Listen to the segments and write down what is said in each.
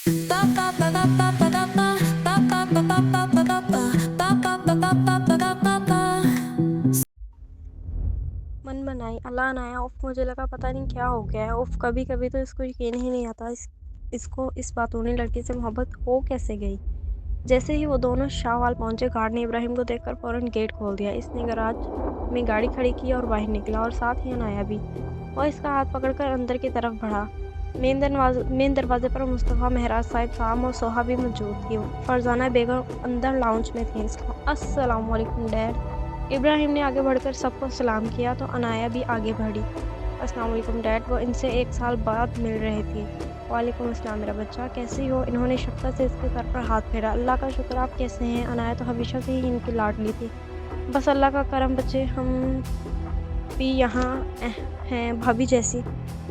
من बनाई अल्लाह ना आया। उफ, मुझे लगा पता नहीं क्या हो गया है। उफ, कभी कभी तो इसको यकीन ही नहीं आता इसको इस बातूनी लड़की से मोहब्बत हो कैसे गई। जैसे ही वो दोनों शाहवाल पहुंचे, गार्ड ने इब्राहिम को देखकर फौरन गेट खोल दिया। इसने गराज में गाड़ी खड़ी की और बाहर निकला, और साथ ही अनाया भी। और इसका हाथ पकड़कर अंदर की तरफ बढ़ा। मेन दरवाजे पर मुस्तफ़ा, महराज साहिब, साम और सोहा भी मौजूद थी। फरजाना बेगम अंदर लाउंज में थी। अस्सलाम वालेकुम डैड। इब्राहिम ने आगे बढ़कर सबको सलाम किया तो अनाया भी आगे बढ़ी। अस्सलाम वालेकुम डैड। वो इनसे 1 साल बाद मिल रहे थे। वालेकुम अस्सलाम मेरा बच्चा, कैसी हो? इन्होंने शफ़क़त से इसके सर पर हाथ फेरा। अल्लाह का शुक्र, आप कैसे हैं? अनाया तो हमेशा से ही इनकी लाडली थी। बस अल्लाह का करम बच्चे, हम भी यहाँ हैं भाभी जैसी।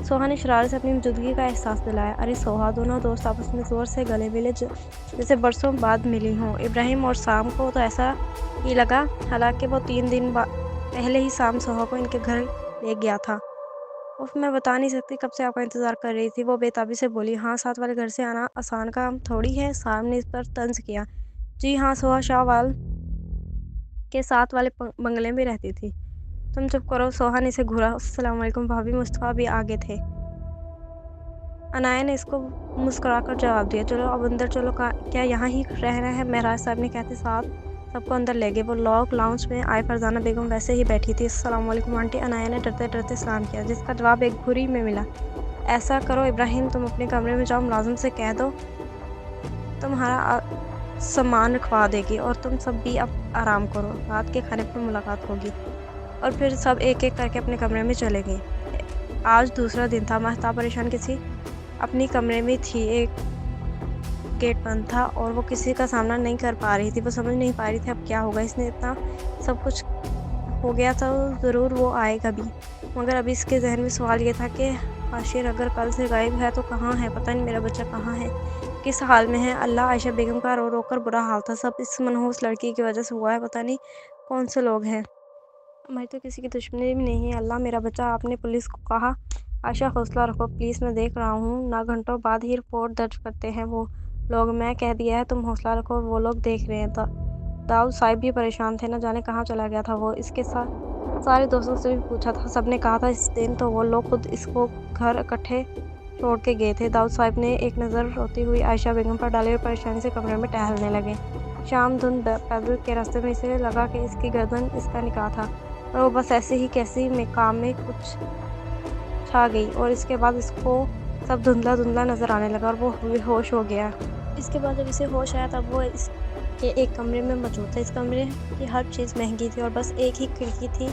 सोहा ने शरारत से अपनी मौजूदगी का एहसास दिलाया। अरे सोहा, दोनों दोस्त आपस में ज़ोर से गले मिले जैसे बरसों बाद मिली हों। इब्राहिम और साम को तो ऐसा ही लगा, हालांकि वो 3 दिन पहले ही साम सोहा को इनके घर ले गया था। उफ, मैं बता नहीं सकती कब से आपका इंतज़ार कर रही थी, वो बेताबी से बोली। हाँ, साथ वाले घर से आना आसान काम थोड़ी है। साम ने इस पर तंज किया। जी हाँ, सोहा शाहवाल के साथ वाले बंगले में रहती थी। तुम चुप करो। सोहा ने इसे घूरा। अस्सलाम वालेकुम भाभी। मुस्तफ़ा भी आगे थे। अनाया ने इसको मुस्कुराकर जवाब दिया। चलो अब अंदर चलो। क्या यहाँ ही रहना है? महराज साहब ने कहते साथ सबको अंदर ले गए। वो लोग लाउंज में आए। फरजाना बेगम वैसे ही बैठी थी। अस्सलाम वालेकुम आंटी। अनाया ने डरते डरते सलाम किया, जिसका जवाब एक घुरी में मिला। ऐसा करो इब्राहिम, तुम अपने कमरे में जाओ, मुलाजिम से कह दो तुम्हारा सामान रखवा देगी, और तुम सब भी अब आराम करो, रात के खाने पर मुलाकात होगी। और फिर सब एक एक करके अपने कमरे में चले गए। आज दूसरा दिन था। महताब परेशान किसी अपनी कमरे में थी। एक गेट बंद था और वो किसी का सामना नहीं कर पा रही थी। वो समझ नहीं पा रही थी अब क्या होगा। इसने इतना सब कुछ हो गया था, ज़रूर वो आएगा भी। मगर अभी इसके जहन में सवाल ये था कि हाशिर अगर कल से गायब है तो कहाँ है? पता नहीं मेरा बच्चा कहाँ है, किस हाल में है। अल्लाह, आयशा बेगम का रो रो कर बुरा हाल था। सब इस मनहूस लड़की की वजह से हुआ है। पता नहीं कौन से लोग हैं। हमारी तो किसी की दुश्मनी भी नहीं है। अल्लाह, मेरा बच्चा। आपने पुलिस को कहा? आयशा, हौसला रखो प्लीज़, मैं देख रहा हूँ ना, घंटों बाद ही रिपोर्ट दर्ज करते हैं वो लोग। मैं कह दिया है, तुम हौसला रखो, वो लोग देख रहे हैं। दाऊद साहिब भी परेशान थे, न जाने कहाँ चला गया था वो। इसके साथ सारे दोस्तों से भी पूछा था, सब ने कहा था इस दिन तो वो लोग खुद इसको घर इकट्ठे छोड़ के गए थे। दाऊद साहिब ने एक नज़र रोती हुई आयशा बेगम पर डाली और परेशानी से कमरे में टहलने लगे। शाम धुंध पैदल के रास्ते में इसे लगा कि इसकी गर्दन इसका निकाह था, और वो बस ऐसे ही कैसी में काम में कुछ छा गई, और इसके बाद इसको सब धुंधला धुंधला नज़र आने लगा और वो बेहोश हो गया। इसके बाद जब इसे होश आया तब वो इसके एक कमरे में मौजूद था। इस कमरे की हर चीज़ महंगी थी और बस एक ही खिड़की थी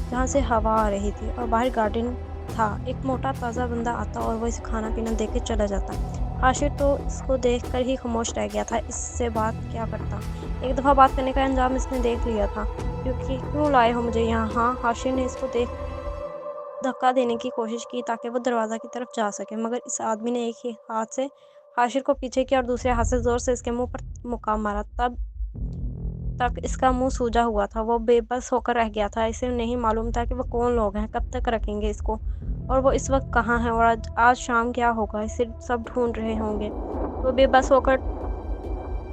जहाँ से हवा आ रही थी, और बाहर गार्डन था। एक मोटा ताज़ा बंदा आता और वो इसे खाना पीना दे के चला जाता। हाशिर तो इसको देख कर ही खामोश रह गया था। इससे बात क्या करता? एक दफ़ा बात करने का अंजाम इसने देख लिया था। क्यों लाए हो मुझे यहाँ? हाँ, हाशिर ने इसको देख धक्का देने की कोशिश की ताकि वो दरवाज़ा की तरफ जा सके, मगर इस आदमी ने एक ही हाथ से हाशिर को पीछे किया और दूसरे हाथ से ज़ोर से इसके मुंह पर मुक्का मारा। तब तक इसका मुंह सूजा हुआ था। वो बेबस होकर रह गया था। इसे नहीं मालूम था कि वो कौन लोग हैं, कब तक रखेंगे इसको, और वो इस वक्त कहाँ है, और आज शाम क्या होगा। इसे सब ढूंढ रहे होंगे। वो बेबस होकर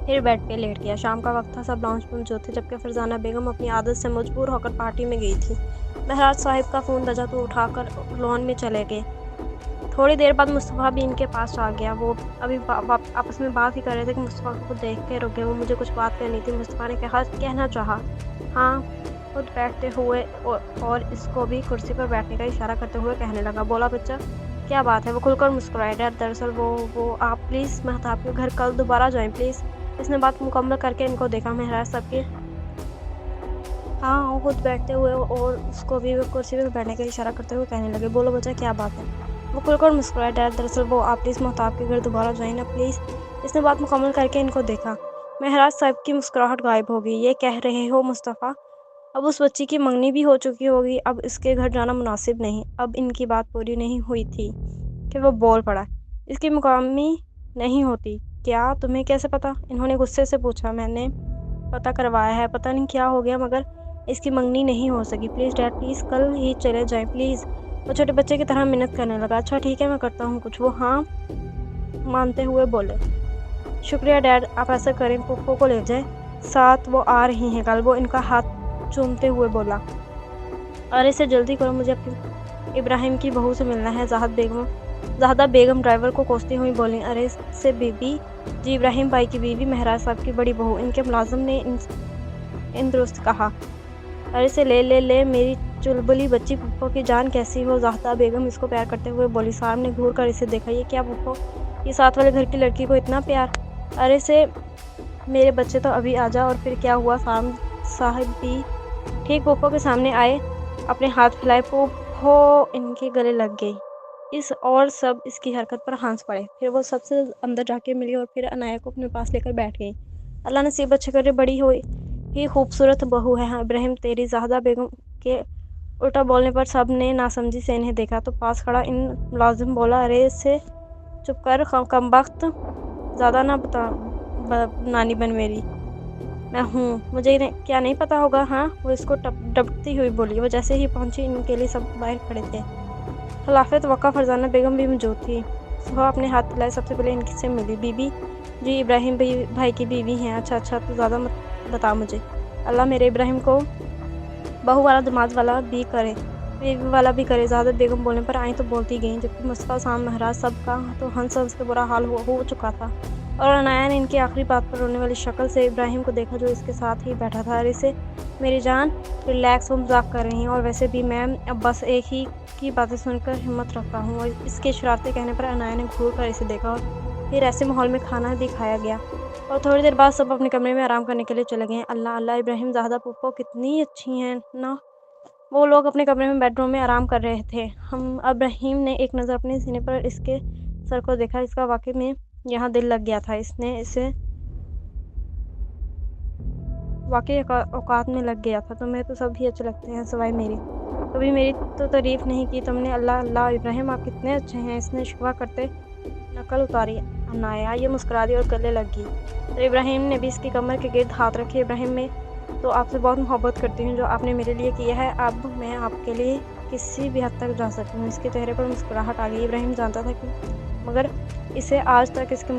फिर बेड पे लेट गया। शाम का वक्त था। सब लाउंज में मौजूद थे, जबकि फरजाना बेगम अपनी आदत से मजबूर होकर पार्टी में गई थी। महराज साहिब का फ़ोन बजा तो उठाकर लॉन में चले गए। थोड़ी देर बाद मुस्तफ़ा भी इनके पास आ गया। वो अभी आपस में बात ही कर रहे थे कि मुस्तफ़ा को देख के रुके। वो मुझे कुछ बात करनी थी, मुस्तफ़ा ने कहना चाहा। हाँ, खुद बैठते हुए और इसको भी कुर्सी पर बैठने का इशारा करते हुए कहने लगा। बोला बच्चा, क्या बात है? वो खुलकर मुस्कुराए। दरअसल वो आप प्लीज़ महताब के घर कल दोबारा जाएँ प्लीज़। इसने बात मुकम्मल करके इनको देखा। महराज साहब के हाँ, वो खुद बैठते हुए और उसको भी कुर्सी पर बैठने का इशारा करते हुए कहने लगे। बोलो बच्चा, क्या बात है? वो खुलकर मुस्कुराए। डैड, दरअसल वो आप प्लीज़ महताब के घर दोबारा जाएं ना प्लीज़। इसने बात मुकम्मल करके इनको देखा। महराज साहब की मुस्कुराहट गायब हो गई। ये कह रहे हो मुस्तफ़ा, अब उस बच्ची की मंगनी भी हो चुकी होगी, अब इसके घर जाना मुनासिब नहीं। अब इनकी बात पूरी नहीं हुई थी कि वो बोल पड़ा। इसकी मुकामी नहीं होती। क्या? तुम्हें कैसे पता? इन्होंने गुस्से से पूछा। मैंने पता करवाया है, पता नहीं क्या हो गया, मगर इसकी मंगनी नहीं हो सकी। प्लीज़ डैड, प्लीज़ कल ही चले जाएं प्लीज़। वो छोटे बच्चे की तरह मिन्नत करने लगा। अच्छा ठीक है, मैं करता हूँ कुछ। वो हाँ, मानते हुए बोले, शुक्रिया डैड, आप ऐसा करें, पुप्पो को ले जाएं, साथ वो आ रही हैं कल। वो इनका हाथ चूमते हुए बोला, अरे से जल्दी करो, मुझे अपनी इब्राहिम की बहू से मिलना है। ज़ाहदा बेगम ड्राइवर को कोसती हुई बोली, अरे से बीबी जी, इब्राहिम भाई की बीवी, महराज साहब की बड़ी बहू। इनके मुलाजिम ने इन दुरुस्त कहा, अरे से ले मेरी चुलबुली बच्ची, पुप्पो की जान कैसी हो। ज़ाहदा बेगम इसको प्यार करते हुए बोली। साहब ने घूर कर इसे देखा, ये क्या पुप्पो, ये साथ वाले घर की लड़की को इतना प्यार। अरे से मेरे बच्चे तो अभी आ जा। और फिर क्या हुआ? साहब भी ठीक पुप्पो के सामने आए, अपने हाथ फैलाए, पुप्पो इनके गले लग गई। इस और सब इसकी हरकत पर हंस पड़े। फिर वो सबसे अंदर जाके मिली और फिर अनाया को अपने पास लेकर बैठ गई। अल्लाह नसीब अच्छे करे, बड़ी हुई ही खूबसूरत बहू है। हाँ इब्राहिम तेरी। ज़ाहदा बेगम के उल्टा बोलने पर सब ने नासमझी से इन्हें देखा तो पास खड़ा इन मुलाजिम बोला, अरे इससे चुप कर कमबख्त, ज़्यादा ना बता नानी बन मेरी। मैं हूँ, मुझे क्या नहीं पता होगा? हाँ, वो इसको डबकती हुई बोली। वो जैसे ही पहुंची, इनके लिए सब बाहर खड़े थे। खिलाफत वक़ा फरजाना बेगम भी मौजूद थी। सुबह अपने हाथ फैलाए, सबसे पहले इनकी से मिली। बीबी जी, इब्राहिम भाई की बीवी हैं। अच्छा, तो ज़्यादा मत बता मुझे। अल्लाह मेरे इब्राहिम को बहू वाला दामाद वाला भी करे, बीवी वाला भी करे। ज़्यादा बेगम बोलने पर आई तो बोलती गई, जबकि मुस्तफ़ा साम महराज सब का तो हंस के बुरा हाल हो चुका था। और अनाया ने इनकी आखिरी बात पर रोने वाली शक्ल से इब्राहिम को देखा, जो इसके साथ ही बैठा था। अरे से मेरी जान, रिलैक्स, वो मजाक कर रही हैं, और वैसे भी मैं अब बस एक ही की बातें सुनकर हिम्मत रखता हूँ। और इसके शरारते कहने पर अनाया ने घूर कर इसे देखा, और फिर ऐसे माहौल में खाना भी खाया गया। और थोड़ी देर बाद सब अपने कमरे में आराम करने के लिए चले गए। अल्लाह, इब्राहिम ज़ाहदा पुप्पो कितनी अच्छी हैं ना। वो लोग अपने कमरे में बेडरूम में आराम कर रहे थे। इब्राहिम ने एक नज़र अपने सीने पर इसके सर को देखा। इसका वाकई में यहाँ दिल लग गया था। इसने इसे वाकई औकात में लग गया था। तुम्हें तो सब ही अच्छे लगते हैं सिवाय मेरी। कभी मेरी तो तारीफ नहीं की तुमने। अल्लाह इब्राहिम, आप कितने अच्छे हैं। इसने शिकवा करते नकल उतारी। अनाया ये मुस्कुरा दी और गले लग गई। तो इब्राहिम ने भी इसकी कमर के गिर्द हाथ रखे। इब्राहिम, में तो आपसे बहुत मोहब्बत करती हूँ, जो आपने मेरे लिए किया है, अब मैं आपके लिए किसी भी हद तक जा सकती हूँ। इसके चेहरे पर मुस्कुराहट आ गई। इब्राहिम जानता था कि मगर इसे आज तक इसके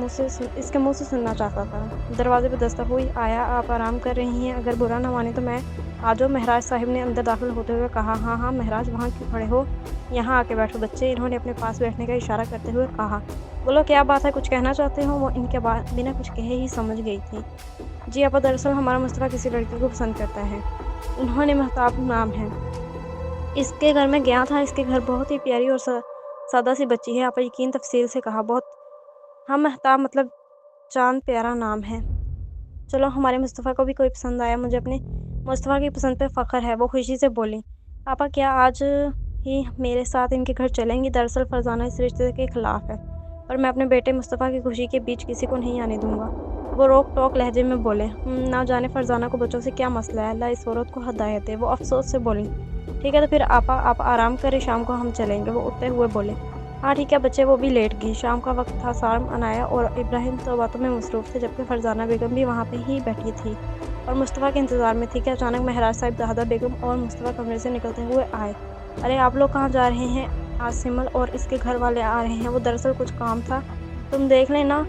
मुंह से सुनना चाहता था। दरवाजे पर दस्तक हुई। आया, आप आराम कर रही हैं? अगर बुरा ना माने तो मैं आ जाओ, महराज साहिब ने अंदर दाखिल होते हुए कहा। हाँ महराज, वहाँ क्यों खड़े हो, यहाँ आके बैठो बच्चे। इन्होंने अपने पास बैठने का इशारा करते हुए कहा। बोलो क्या बात है, कुछ कहना चाहते हो? वो इनके बिना कुछ कहे ही समझ गई थी। जी आपा, दरअसल हमारा मुस्तफ़ा किसी लड़की को पसंद करता है। उन्होंने महताब नाम है। इसके घर में गया था। इसके घर बहुत ही प्यारी और सादा सी बच्ची है। आपा यकीन तफसील से कहा। बहुत। हाँ महताब मतलब चांद प्यारा नाम है। चलो, हमारे मुस्तफ़ा को भी कोई पसंद आया। मुझे अपने मुस्तफ़ा की पसंद पे फ़ख्र है। वो खुशी से बोली। पापा क्या आज ही मेरे साथ इनके घर चलेंगी? दरअसल फरजाना इस रिश्ते के ख़िलाफ़ है, और मैं अपने बेटे मुस्तफ़ा की खुशी के बीच किसी को नहीं आने दूँगा। वो रोक टोक लहजे में बोले। ना जाने फरजाना को बच्चों से क्या मसला है। अल्लाह इस औरत को हिदायत दे। वो अफसोस से बोली। ठीक है तो फिर आपा, आप आराम करें, शाम को हम चलेंगे। वो उठते हुए बोले। हाँ ठीक है बच्चे। वो भी लेट गई। शाम का वक्त था। साम, अनाया और इब्राहिम तो बातों में मसरूफ़ थे, जबकि फरजाना बेगम भी वहाँ पे ही बैठी थी और मुस्तफ़ा के इंतज़ार में थी कि अचानक महराज साहिब, ज़ाहदा बेगम और मुस्तफ़ा कमरे से निकलते हुए आए। अरे आप लोग कहाँ जा रहे हैं? आज सिमल और इसके घर वाले आ रहे हैं। वो दरअसल कुछ काम था, तुम देख लेना।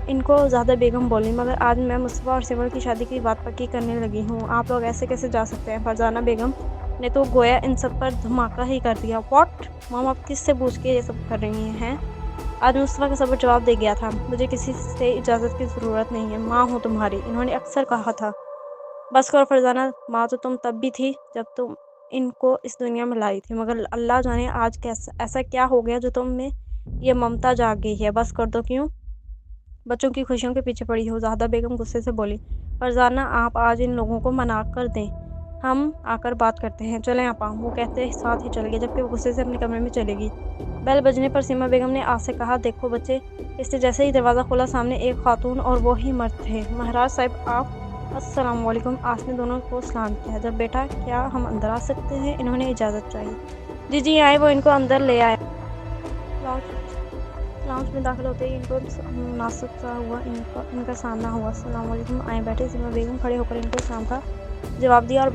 इनको ज़्यादा बेगम बोली। मगर आज मैं मुस्तफ़ा और सिमल की शादी की बात पक्की करने लगी हूँ। आप लोग ऐसे कैसे जा सकते हैं? फरजाना बेगम ने तो गोया इन सब पर धमाका ही कर दिया। व्हाट मॉम, आप किससे पूछ के ये सब कर रही हैं? आज मुस्तफ़ा का सब्र जवाब दे गया था। मुझे किसी से इजाज़त की ज़रूरत नहीं है। माँ हूँ तुम्हारी, इन्होंने अक्सर कहा था। बस करो फरजाना, माँ तो तुम तब भी थी जब तुम इनको इस दुनिया में लाई थी, मगर अल्लाह जाने आज कैसा ऐसा क्या हो गया जो तुम में ये ममता जाग गई है। बस कर दो। क्यों बच्चों की खुशियों के पीछे पड़ी हो? ज़ाहदा बेगम गुस्से से बोली। फरजाना, आप आज इन लोगों को मना कर दें, हम आकर बात करते हैं। चलें आपा। वो कहते साथ ही चल गए, जबकि वो गुस्से से अपने कमरे में चलेगी। बेल बजने पर सीमा बेगम ने आज से कहा, देखो बच्चे। इसने जैसे ही दरवाज़ा खोला, सामने एक खातून और वो ही मर्द थे। महराज साहब आप। अस्सलाम वालेकुम। आस ने दोनों को सलाम किया। जब बेटा, क्या हम अंदर आ सकते हैं? इन्होंने इजाज़त चाहिए। जी आए। वो इनको अंदर ले आए। लाउंज में दाखिल होते ही इनको मुनासिब सा हुआ इनका सामना हुआ। अस्सलाम वालेकुम। आए बैठे। सीमा बेगम खड़े होकर इनको सलाम का جواب دیا اور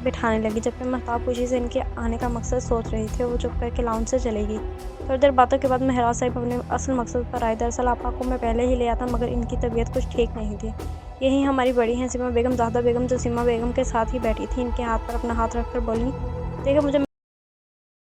بٹھانے لگی، جبکہ مہتاب خوشی سے ان کے آنے کا مقصد سوچ رہی تھی۔ وہ چپ کر کے لاؤنج سے چلے گئی۔ تھوڑی دیر باتوں کے بعد مہراج صاحب اپنے اصل مقصد پر آئے۔ دراصل آپا کو میں پہلے ہی لے آتا مگر ان کی طبیعت کچھ ٹھیک نہیں تھی۔ یہی ہماری بڑی ہیں سیما بیگم، زاہدہ بیگم جو سیما بیگم کے ساتھ ہی بیٹھی تھی، ان کے ہاتھ پر اپنا ہاتھ رکھ کر بولیں، دیکھیں مجھے